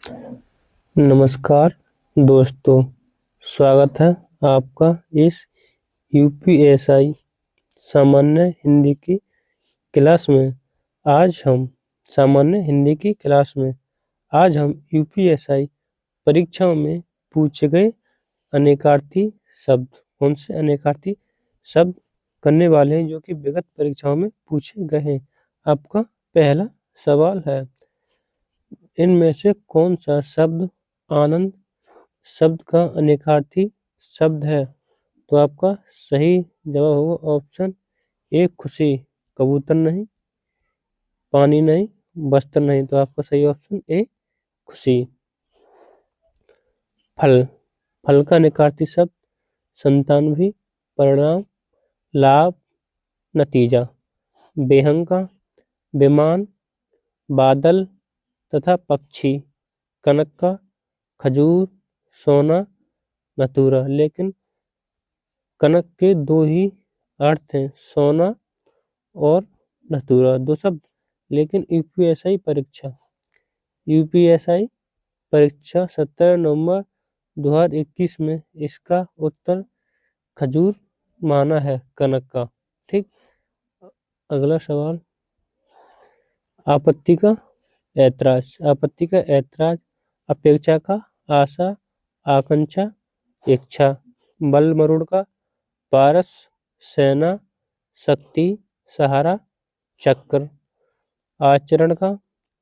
नमस्कार दोस्तों, स्वागत है आपका इस यूपीएसआई सामान्य हिंदी की क्लास में। आज हम सामान्य हिंदी की क्लास में आज हम यूपीएसआई परीक्षाओं में पूछे गए अनेकार्थी शब्द, कौन से अनेकार्थी शब्द करने वाले हैं जो कि विगत परीक्षाओं में पूछे गए हैं। आपका पहला सवाल है, इनमें से कौन सा शब्द आनंद शब्द का अनेकार्थी शब्द है? तो आपका सही जवाब होगा ऑप्शन ए खुशी। कबूतर नहीं, पानी नहीं, वस्त्र नहीं, तो आपका सही ऑप्शन ए खुशी। फल, फल का अनेकार्थी शब्द संतान भी, परिणाम, लाभ, नतीजा। बेहंग का विमान, बादल तथा पक्षी। कनक का खजूर, सोना, धतूरा। लेकिन कनक के दो ही अर्थ हैं, सोना और धतूरा, दो शब्द। लेकिन यूपीएसआई परीक्षा 17 नवंबर 2021 में इसका उत्तर खजूर माना है, कनक का। ठीक, अगला सवाल, आपत्ति का ऐतराज। आपत्ति का ऐतराज अपेक्षा का आशा, आकांक्षा, इच्छा। बल मरुड़ का पारस, सेना, शक्ति, सहारा, चक्र। आचरण का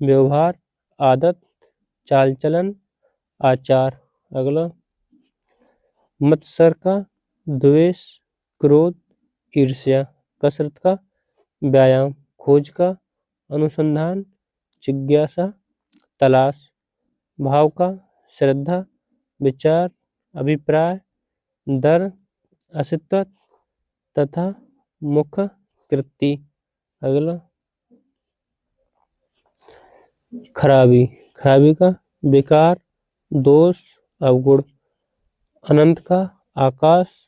व्यवहार, आदत, चाल चलन, आचार। अगला, मत्सर का द्वेष, क्रोध, ईर्ष्या। कसरत का व्यायाम, खोज का अनुसंधान, जिज्ञासा, तलाश। भाव का श्रद्धा, विचार, अभिप्राय, डर, अस्तित्व तथा मुख्य कृति। अगला, खराबी, खराबी का विकार, दोष, अवगुण। अनंत का आकाश,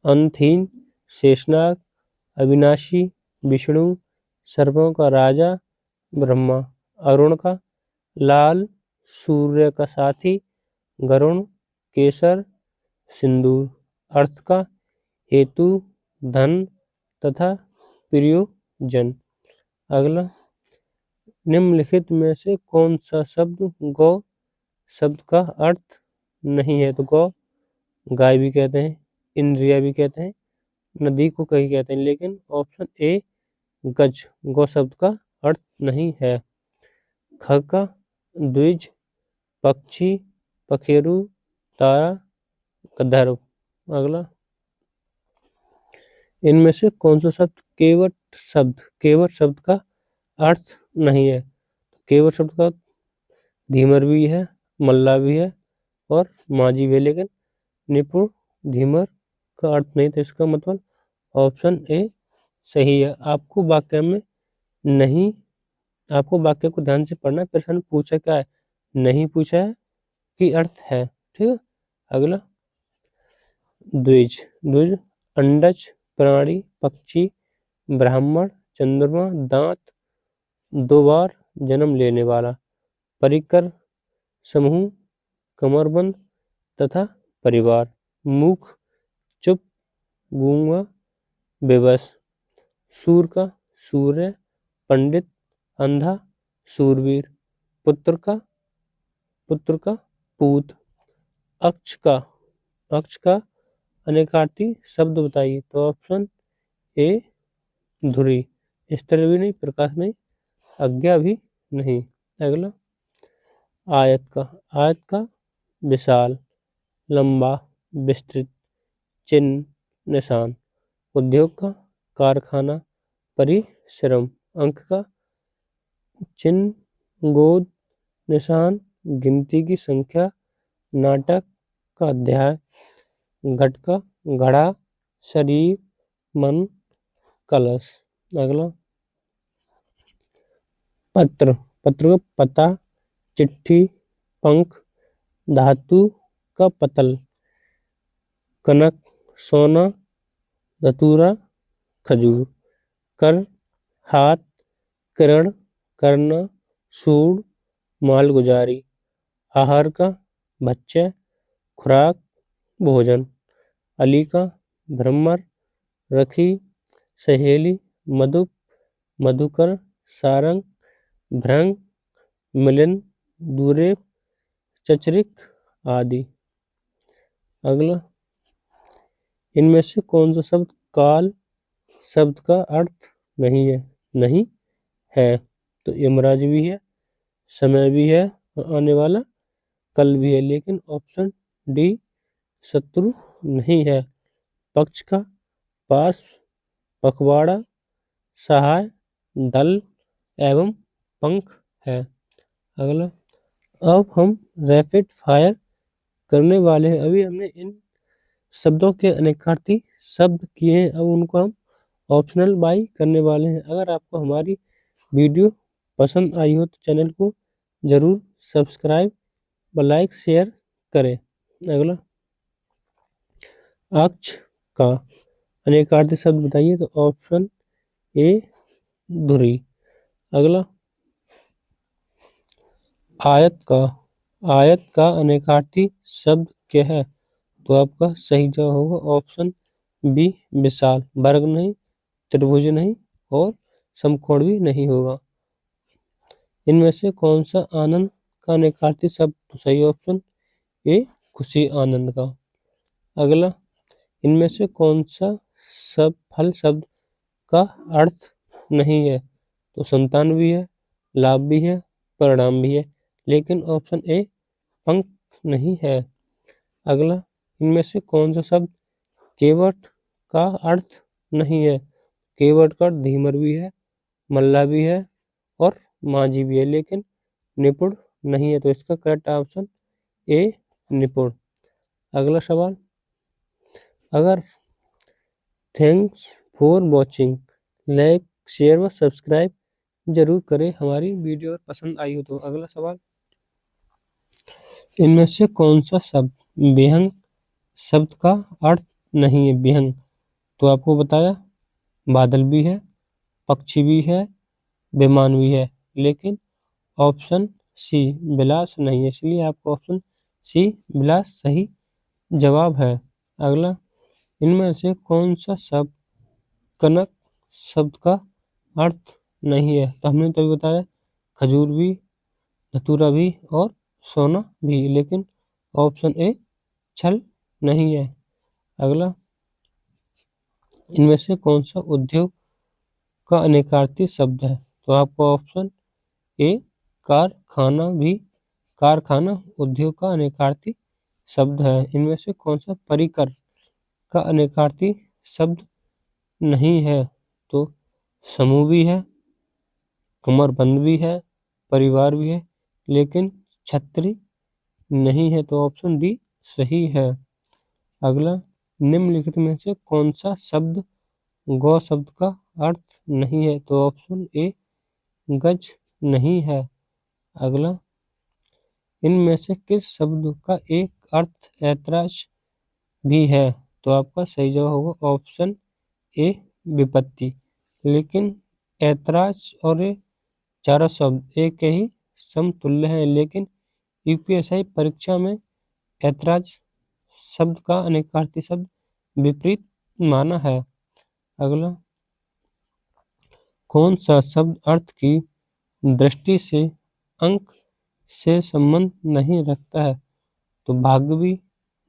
अंतहीन, शेषनाग, अविनाशी, विष्णु। सर्पों का राजा, ब्रह्मा। अरुण का लाल, सूर्य का साथी, गरुण, केसर, सिंदूर। अर्थ का हेतु, धन तथा प्रियोजन। अगला, निम्नलिखित में से कौन सा शब्द गौ शब्द का अर्थ नहीं है? तो गौ गाय भी कहते हैं, इंद्रिया भी कहते हैं, नदी को कहीं कहते हैं, लेकिन ऑप्शन ए गज गौ शब्द का अर्थ नहीं है। ख का द्विज, पक्षी, पखेरु, तारा, गंधर्व। अगला, इनमें से कौन सा शब्द केवट शब्द का अर्थ नहीं है? केवट शब्द का धीमर भी है, मल्ला भी है और मांझी भी है, लेकिन निपुण धीमर का अर्थ नहीं, तो इसका मतलब ऑप्शन ए सही है। आपको वाक्य को ध्यान से पढ़ना है। प्रश्न पूछा क्या है? नहीं पूछा है कि अर्थ है। ठीक है, अगला, द्विज, अंडज, प्राणी, पक्षी, ब्राह्मण, चंद्रमा, दांत, दो बार जन्म लेने वाला। परिकर, समूह, कमरबंद तथा परिवार। मूक, चुप, गूंगा, बेबस। सूर का सूर्य, पंडित, अंधा, सूरवीर। पुत्र का पूत। अक्ष का अनेकार्थी शब्द बताइए? तो ऑप्शन ए धुरी। स्तर भी नहीं, प्रकाश नहीं, आज्ञा भी नहीं। अगला, आयत का विशाल, लंबा, विस्तृत, चिन्ह, निशान। उद्योग का कारखाना, परिश्रम। अंक का चिन्ह, गोद, निशान, गिनती की संख्या, नाटक का अध्याय। घट का घड़ा, शरीर, मन, कलश। अगला, पत्र का पता, चिट्ठी, पंख, धातु का पतल। कनक, सोना, धतूरा, खजूर। कर, हाथ, किरण, करना, सूड, मालगुजारी। आहार का बच्चा, खुराक, भोजन। अली का भ्रमर, रखी, सहेली, मधुप, मधुकर, सारंग, भ्रंग, मिलन, दूरेप, चचरिक आदि। अगला, इनमें से कौन सा शब्द काल शब्द का अर्थ नहीं है? नहीं है तो यमराज भी है, समय भी है और आने वाला कल भी है, लेकिन ऑप्शन डी शत्रु नहीं है। पक्ष का, पास, पखवाड़ा, सहाय, दल एवं पंख है। अगला, अब हम रैपिड फायर करने वाले हैं। अभी हमने इन शब्दों के अनेकार्थी शब्द किए हैं, अब उनको हम ऑप्शनल बाई करने वाले हैं। अगर आपको हमारी वीडियो पसंद आई हो तो चैनल को जरूर सब्सक्राइब व लाइक शेयर करें। अगला, अक्ष का अनेकार्थी शब्द बताइए, तो ऑप्शन ए धुरी। अगला, आयत का अनेकार्थी शब्द क्या है? तो आपका सही जवाब होगा ऑप्शन बी विशाल। वर्ग नहीं, त्रिभुज नहीं और समकोण भी नहीं होगा। इनमें से कौन सा आनंद का अनेकार्थी शब्द? तो सही ऑप्शन ए खुशी आनंद का। अगला, इनमें से कौन सा सब फल शब्द का अर्थ नहीं है? तो संतान भी है, लाभ भी है, परिणाम भी है, लेकिन ऑप्शन ए पंख नहीं है। अगला, इनमें से कौन सा शब्द केवट का अर्थ नहीं है? केवट का अर्थ धीमर भी है, मल्ला भी है और माझी भी है, लेकिन निपुण नहीं है, तो इसका करेक्ट ऑप्शन ए निपुण। अगला सवाल, अगर thanks for watching, like share व सब्सक्राइब जरूर करें हमारी वीडियो पसंद आई हो तो। अगला सवाल, इनमें से कौन सा शब्द विहंग शब्द का अर्थ नहीं है? विहंग तो आपको बताया बादल भी है, पक्षी भी है, विमान भी है, लेकिन ऑप्शन सी विलास नहीं है, इसलिए आपको ऑप्शन सी विलास सही जवाब है। अगला, इनमें से कौन सा शब्द कनक शब्द का अर्थ नहीं है? तो हमने तो बताया खजूर भी, धतूरा भी और सोना भी, लेकिन ऑप्शन ए छल नहीं है। अगला, इनमें से कौन सा उद्योग का अनेकार्थी शब्द है? तो आपको ऑप्शन ए कारखाना भी, कारखाना उद्योग का अनेकार्थी शब्द है। इनमें से कौन सा परिकर का अनेकार्थी शब्द नहीं है? तो समूह भी है, कमरबंद भी है, परिवार भी है, लेकिन छतरी नहीं है, तो ऑप्शन डी सही है। अगला, निम्नलिखित में से कौन सा शब्द गौ शब्द का अर्थ नहीं है? तो ऑप्शन ए गज नहीं है। अगला, इनमें से किस शब्द का एक अर्थ ऐतराज भी है? तो आपका सही जवाब होगा ऑप्शन ए विपत्ति, लेकिन ऐतराज और ये चारों शब्द एक ही समतुल्य हैं, लेकिन यूपीएससी परीक्षा में ऐतराज शब्द का अनेकार्थी शब्द विपरीत माना है। अगला, कौन सा शब्द अर्थ की दृष्टि से अंक से संबंध नहीं रखता है? तो भाग्य भी,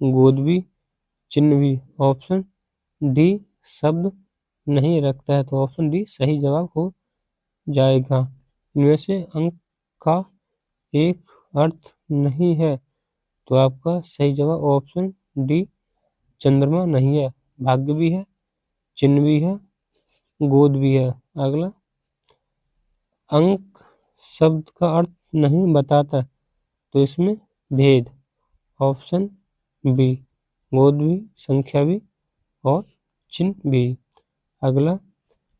गोद भी, चिन्ह भी। ऑप्शन डी शब्द नहीं रखता है, तो ऑप्शन डी सही जवाब हो जाएगा। इनमें से अंक का एक अर्थ नहीं है, तो आपका सही जवाब ऑप्शन डी चंद्रमा नहीं है। भाग्य भी है, चिन्ह भी है, गोद भी है। अगला, अंक शब्द का अर्थ नहीं बताता, तो इसमें भेद। ऑप्शन बी गोद भी, संख्या भी और चिन्ह भी। अगला,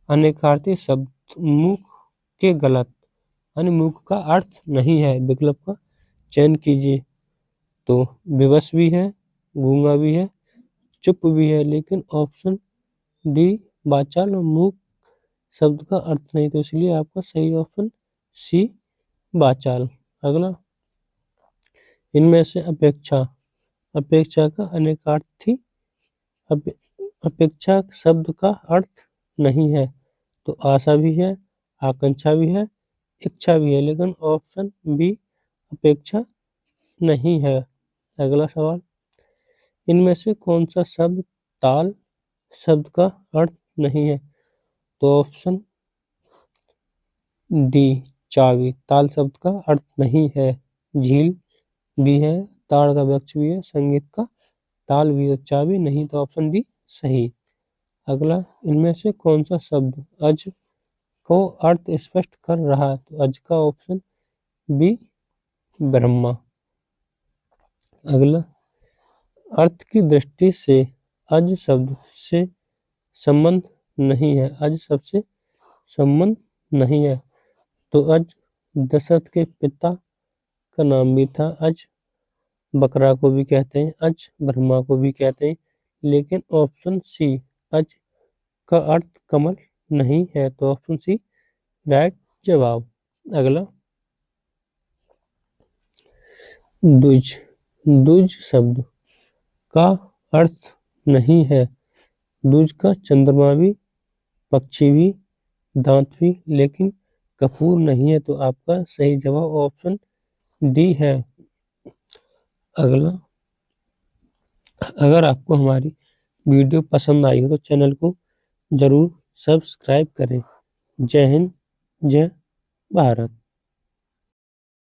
अनेकार्थी शब्द मुख के गलत, यानी मुख का अर्थ नहीं है, विकल्प का चयन कीजिए। तो विवश भी है, गूंगा भी है, चुप भी है, लेकिन ऑप्शन डी वाचाल और मूक शब्द का अर्थ नहीं, तो इसलिए आपका सही ऑप्शन सी वाचाल। अगला, इनमें से अपेक्षा अपेक्षा का अनेकार्थी अपेक्षा शब्द का अर्थ नहीं है, तो आशा भी है, आकांक्षा भी है, इच्छा भी है, लेकिन ऑप्शन बी अपेक्षा नहीं है। अगला सवाल, इनमें से कौन सा शब्द ताल शब्द का अर्थ नहीं है, तो ऑप्शन डी चाबी ताल शब्द का अर्थ नहीं है। झील भी है, ताड़ का वृक्ष भी है, संगीत का ताल भी है, चाबी नहीं, तो ऑप्शन डी सही। अगला, इनमें से कौन सा शब्द अज को अर्थ स्पष्ट कर रहा है, तो अज का ऑप्शन बी ब्रह्मा। अगला, अर्थ की दृष्टि से अज शब्द से संबंध नहीं है, अज शब्द से संबंध नहीं है, तो अज दशरथ के पिता का नाम भी था। अज बकरा को भी कहते हैं, अज ब्रह्मा को भी कहते हैं, लेकिन ऑप्शन सी अज का अर्थ कमल नहीं है, तो ऑप्शन सी राइट जवाब। अगला, द्विज द्विज शब्द का अर्थ नहीं है। द्विज का चंद्रमा भी, पक्षी भी, दांत भी, लेकिन कपूर नहीं है, तो आपका सही जवाब ऑप्शन डी है। अगला, अगर आपको हमारी वीडियो पसंद आई हो तो चैनल को जरूर सब्सक्राइब करें। जय हिंद, जय भारत।